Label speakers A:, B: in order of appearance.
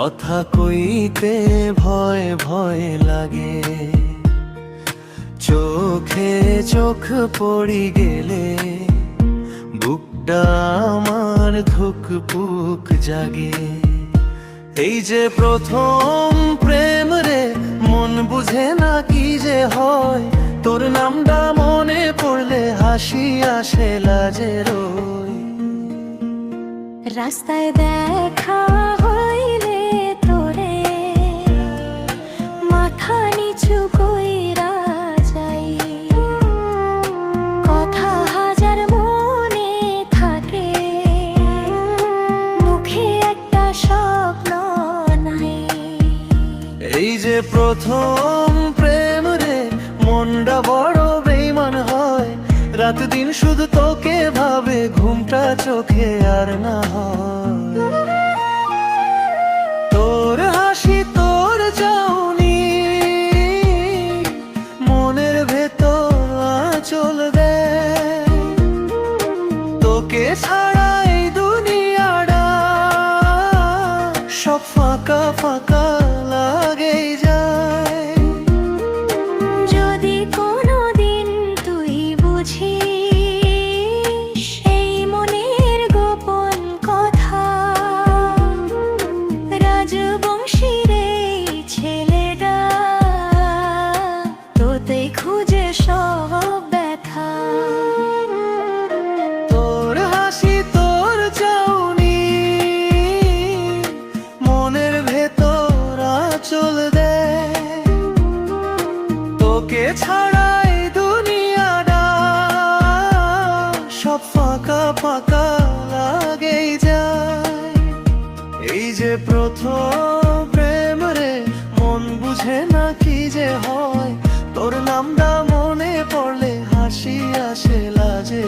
A: কথা কইতে ভয় ভয় লাগে, চোখে চোখ পড়ি গেলে বুকটা আমার ধুকপুক জাগে। এই যে প্রথম প্রেম রে, মন বুঝে না কি যে হয়, তোর নামটা মনে পড়লে হাসি আসে লাজে রই।
B: রাস্তায় দেখা হইলে তোরে মাথা নিচু কইরা যাই, কথা হাজার মনে থাকে, মুখে একটা স্বপ্ন নাই।
A: এই যে প্রথম প্রেম রে, মনটা বড় বেইমান হয়, রাত দিন শুধু তোকে ভাবে, ঘুমটা চোখে আর না হয়। তোর হাসি তোর চাউনি মনের ভেতর আঁচল দেয়, তোকে ছাড়া এই দুনিয়াটা সব ফাঁকা ফাঁকা লাগেই যায়।
B: যদি কোনোদিন তুই বুঝিস এই মনের গোপন কথা, রাজবংশীর এই ছেলেটা তোতে খুঁজে সব ব্যথা।
A: তোর হাসি তোর চাউনি মনের ভেতর আঁচল দেয়, তোকে ছাড়া এই দুনিয়াটা সব ফাঁকা ফাঁকা লাগেই যায়। এই যে প্রথম প্রেম রে, মন বুঝে না কি যে হয়, তোর নামটা মনে পড়লে হাসি আসে লাজে।